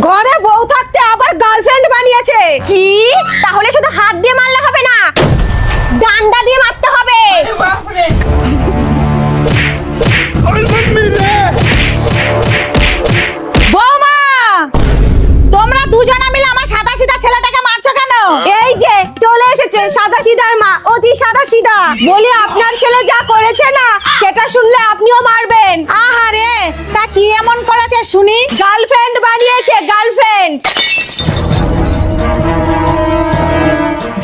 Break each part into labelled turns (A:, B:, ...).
A: ঘরে বউ থাকতে আবার গার্লফ্রেন্ড বানিয়েছে।
B: কি? তাহলে শুধু হাত দিয়ে মারলে হবে না, ডান্ডা দিয়ে মারতে হবে।
A: বৌমা, তোমরা দুজনা মিলে আমার সাদা সিধা ছেলেটাকে মারছো কেন? এই যে চলে এসেছে সাদা সিধার মা, অতি সাদা সিধা। বলি আপনার ছেলে যা করেছে না, সেটা শুনলে আপনিও মারবেন। আহারে, তা কি এমন করেছে শুনি? গার্লফ্রেন্ড বানিয়েছে, গার্লফ্রেন্ড।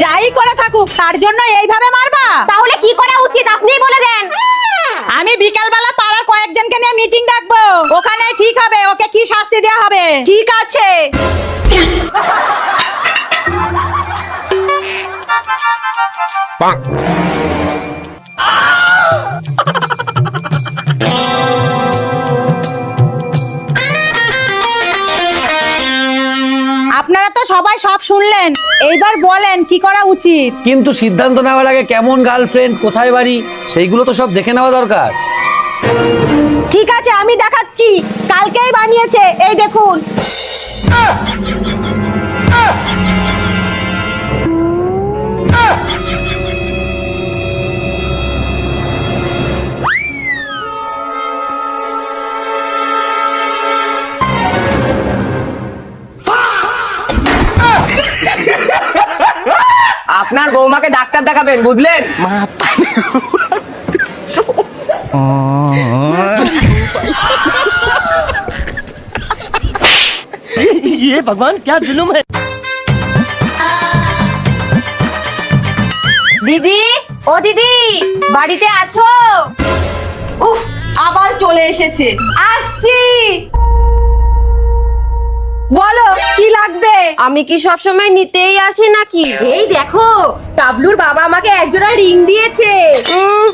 A: যাই করে থাকুক, তার জন্য এইভাবে মারবা?
B: তাহলে কি করা উচিত আপনিই বলে দেন।
A: আমি বিকালবেলা পাড়ার কয়েকজনকে নিয়ে মিটিং ডাকবো, ওখানে ঠিক হবে ওকে কি শাস্তি দেওয়া হবে। ঠিক আছে। আপনারা তো সবাই সব শুনলেন, এইবার বলেন কি করা উচিত।
C: কিন্তু সিদ্ধান্ত নেওয়ার আগে কেমন গার্লফ্রেন্ড, কোথায় বাড়ি, সেইগুলো তো সব দেখে নেওয়া দরকার।
A: ঠিক আছে, আমি দেখাচ্ছি। কালকেই বানিয়েছে, এই দেখুন।
D: আপনার বৌমাকে ডাক্তার দেখাবেন, বুঝলেন?
E: ये भगवान क्या जुलुम है।
B: দিদি, ও দিদি, বাড়িতে আছো?
A: উফ, আবার চলে এসেছে। আসছি। বলো কি লাগবে?
B: আমি কি সবসময় নিতেই আসি নাকি? এই দেখো, টাবলুর বাবা আমাকে একজোড়া রিং দিয়েছে।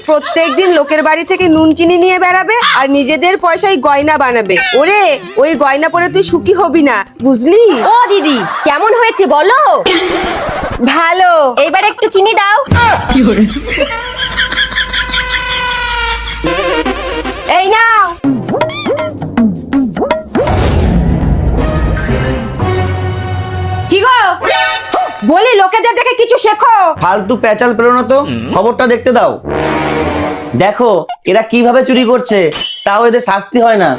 A: প্রত্যেকদিন লোকের বাড়ি থেকে নুন চিনি নিয়ে বেড়াবে আর নিজেদের পয়সায় গয়না বানাবে। ওরে, ওই গয়না পরে তুই সুখী হবি না, বুঝলি?
B: ও দিদি, কেমন হয়েছে বলো?
A: ভালো।
B: এইবার একটু চিনি দাও।
A: এই নাও। কি গো, বলি লোকেদের দেখে কিছু শেখো।
F: ফালতু প্যাচাল পেরোনো তো, খবরটা দেখতে দাও। দেখো এরা কিভাবে চুরি করছে, তাও এদের শাস্তি হয় না।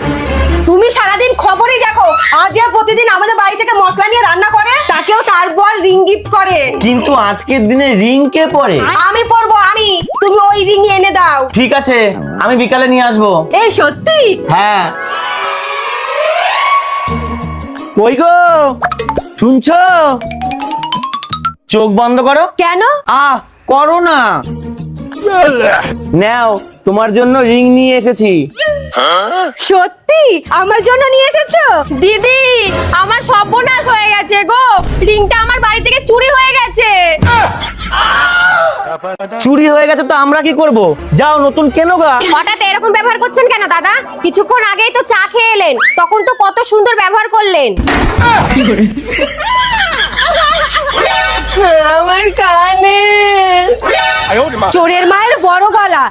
A: তুমি সারাদিন খবরই দেখো, আর যে প্রতিদিন আমাদের বাড়ি থেকে মশলা নিয়ে রান্না করে, তাকেও তারপর রিং গিফট করে।
F: কিন্তু আজকের দিনে রিং কে পরে?
A: আমি পরবো, আমি। তুমি ওই রিং এনে দাও।
F: ঠিক আছে, আমি বিকালে নিয়ে আসবো।
A: এই সত্যি?
F: হ্যাঁ। কই গো, শুনছো? চোখ বন্ধ করো।
A: কেন?
F: করো না। নাও, তোমার জন্য রিং নিয়ে এসেছি।
A: সত্যি আমার জন্য নিয়ে এসেছো?
B: দিদি, আমার সর্বনাশ হয়ে গেছে গো, রিংটা আমার বাড়ি থেকে চুরি হয়ে গেছে।
F: চুরি হয়ে গেছে তো আমরা কি করব? যাও নতুন কেনো গা।
B: হঠাৎ এরকম ব্যবহার করছেন কেন দাদা? কিছুক্ষণ আগেই তো চা খেয়ে এলেন, তখন তো কত সুন্দর ব্যবহার করলেন। আমার কানে।
A: চোরের মায়ের বড় গলা।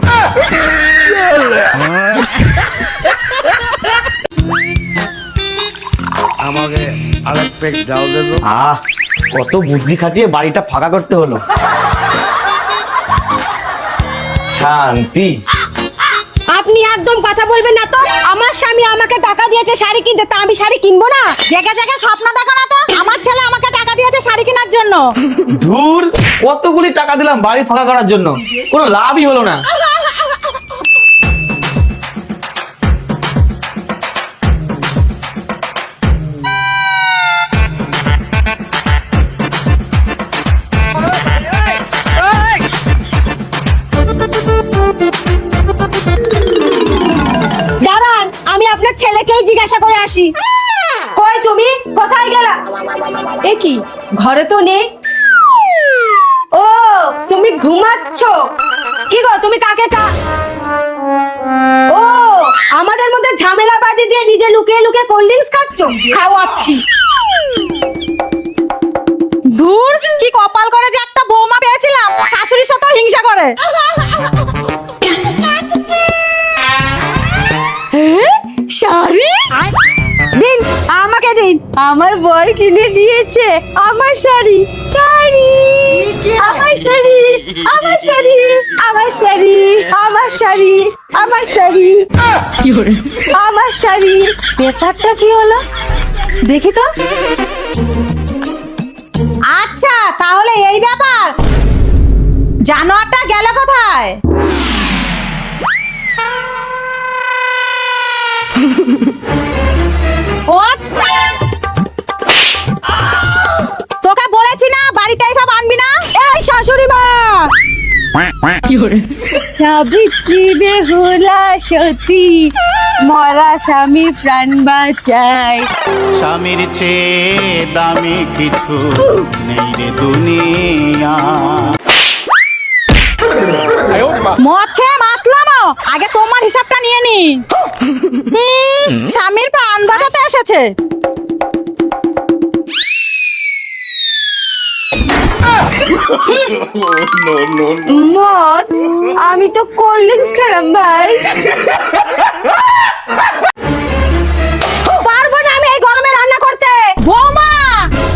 C: আমাকে আরেক পেক ডাল দে তো।
F: কত বুদ্ধি খাটিয়ে বাড়িটা ফাঁকা করতে হলো। শান্তি।
A: আপনি একদম কথা বলবেন না তো। আমার স্বামী আমাকে টাকা দিয়েছে শাড়ি কিনতে, তা আমি শাড়ি কিনবো না? জায়গা জায়গা স্বপ্ন দেখো না তো। আমার ছেলে আমাকে টাকা দিয়েছে শাড়ি কেনার জন্য।
F: ধুর, কতগুলি টাকা দিলাম বাড়ি ফাঁকা করার জন্য, কোনো লাভই হলো না।
A: দাঁড়ান, আমি আপনার ছেলেকেই জিজ্ঞাসা করে আসি। কই তুমি, কোথায় গেলা? এ কি, ঘরে তো নেই। ও, তুমি ঘুমাচ্ছ? কি গো, তুমি কাকে ও, আমাদের মধ্যে ঝামেলা বাঁধি দিয়ে নিজে লুকিয়ে লুকিয়ে কোল্ড ড্রিঙ্কস খাচ্ছ? খাওয়াচ্ছি। দূর, কি কপাল করে যে একটা বৌমা পেয়েছিলাম, শাশুড়ির সাথে হিংসা করে। শাড়ি দিন, আমাকে দিন। আমার বর কিনে দিয়েছে আমার শাড়ি শাড়ি আমার শাড়ি আমার শাড়ি আমার শাড়ি আমার শাড়ি আমার শাড়ি আমার শাড়ি ব্যাপারটা কি হলো দেখি তো আচ্ছা তাহলে এই ব্যাপার জানোয়ারটা গেল কোথায় What? তোকে বলেছি না বাড়িতে এসব আনবি না এই শাশুড়ি মা সাবিত্রী বেহুলা সতী মরা স্বামী প্রাণ বাঁচায়
G: স্বামীর চেয়ে দামি কিছু নেই রে দুনিয়া।
A: মদ খেয়ে মাতলাম আগে তোমার হিসাবটা নিয়ে নি স্বামীর প্রাণ বাঁচাতে এসেছে মদ আমি তো কোল্ড ড্রিঙ্কস খেলাম ভাই পারবো না আমি এই গরমে রান্না করতে বৌমা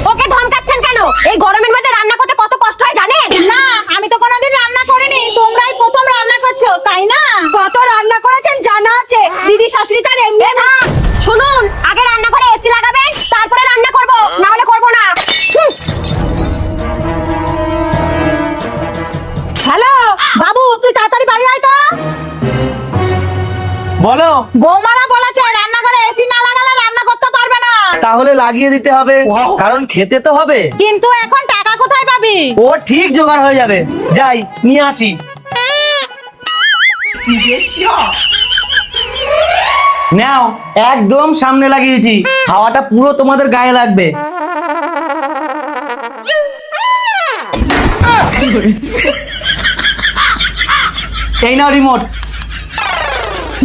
B: ওকে ধমকাচ্ছেন কেন? এই গরমের মধ্যে রান্না করতে কত কষ্ট হয় জানেন?
A: না আমি তো কোনোদিন রান্না করিনি তোমরাই প্রথম রান্না করছো তাই না কত রান্না করেছেন জানা আছে দিদি শাশুড়ি তার এমনি
B: শুনুন, আগে রান্নাঘরে এসি লাগাবেন, তারপরে রান্না করব, না হলে করব না।
A: হ্যালো বাবু তুই তাড়াতাড়ি বাড়ি আয় তো
F: বলো
A: বৌমারা বলেছে রান্নাঘরে এসি না লাগালে রান্না করতে পারবে না
F: তাহলে লাগিয়ে দিতে হবে কারণ খেতে তো হবে
A: কিন্তু এখন টাকা কোথায় পাবি
F: ও ঠিক জোগাড় হয়ে যাবে যাই নিয়ে আসি নাও একদম সামনে লাগিয়েছি হাওয়াটা পুরো তোমাদের গায়ে লাগবে এই নাও রিমোট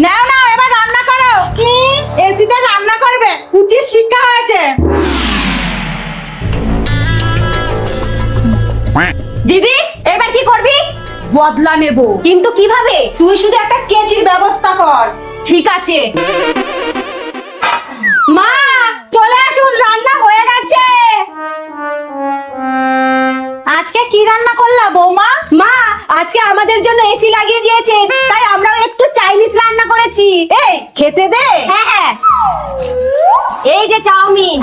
A: নাও নাও এবার রান্না করো এসিতে রান্না করবে উচিত শিক্ষা হয়েছে
B: দিদি এবার কি করবি?
A: বদলা নেব
B: কিন্তু কিভাবে?
A: তুই শুধু একটা কেচির ব্যবস্থা কর
B: ঠিক আছে।
A: মা চলে আসুন রান্না হয়ে গেছে আজকে কি রান্না করলা বৌমা মা আজকে আমাদের জন্য এসি লাগিয়ে দিয়েছে তাই আমরাও একটু চাইনিজ রান্না করেছি এই খেতে দে
B: হ্যাঁ হ্যাঁ, এই যে চাউমিন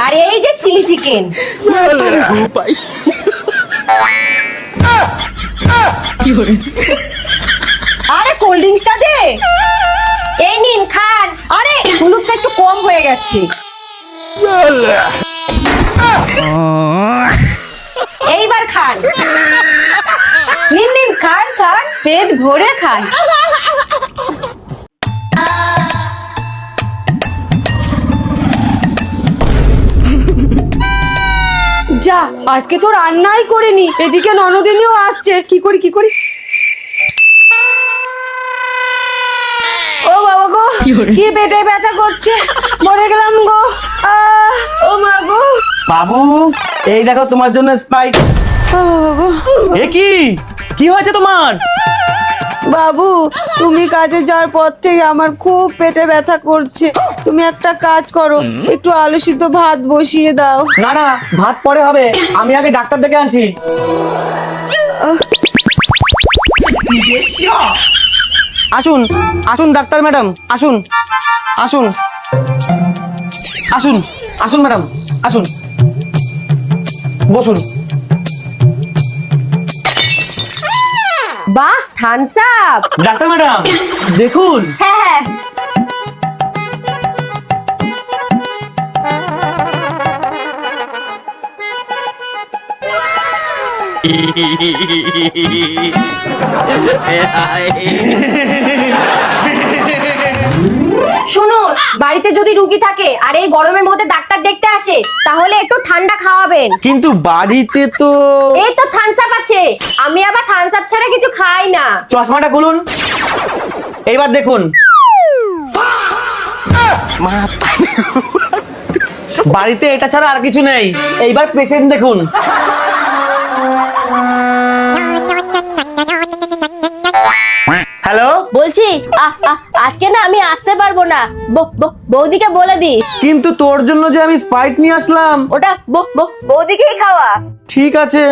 B: আর এই যে চিলি চিকেন।
A: আরে কোল্ড ড্রিঙ্কসটা দে
B: এই নিন খান।
A: আরে হলুদটা একটু কম হয়ে গেছে
B: এইবার খান।
A: নিন নিন খান খান
B: পেট ভরে খান।
A: যা আজকে তো রান্নাই করিনি এদিকে ননদিনীও আসছে কি করি ও বাবা গো কি পেটে ব্যথা করছে মরে গেলাম গো ও মা গো
F: বাবু এই দেখো তোমার জন্য স্প্রাইট
A: ও গো
F: এ কি হয়েছে তোমার
A: বাবু তুমি কাজে যাওয়ার পর থেকে আমার খুব পেটে ব্যথা করছে তুমি একটা কাজ করো একটু আলু সিদ্ধ ভাত বসিয়ে দাও
F: না না ভাত পরে হবে আমি আগে ডাক্তার ডেকে আনছি আসুন আসুন ডাক্তার ম্যাডাম আসুন আসুন আসুন আসুন ম্যাডাম আসুন বসুন
B: বাহ, থামস আপ।
F: ডাক্তার ম্যাডাম দেখুন
B: হ্যাঁ হ্যাঁ, শুনুন, বাড়িতে যদি রুগী থাকে আর এই গরমের মধ্যে ডাক্তার দেখতে আসে তাহলে একটু ঠান্ডা খাওয়াবেন।
F: কিন্তু বাড়িতে তো
B: এই তো থামস আপ আছে, আমি আবার থামস আপ ছাড়া কিছু খাই না।
F: চশমাটা খুলুন এইবার দেখুন বাড়িতে এটা ছাড়া আর কিছু নেই এইবার পেশেন্ট দেখুন হ্যালো
A: বলছি
B: আজকে না আমি আসতে পারবো না, বৌদিকে বলে দিস।
F: কিন্তু তোর জন্য যে আমি স্প্রাইট নিয়ে আসলাম।
B: ওটা বৌদিকেই খাওয়া।
F: ঠিক আছে।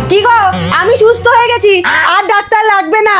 A: কি গো, আমি সুস্থ হয়ে গেছি, আর ডাক্তার লাগবে না।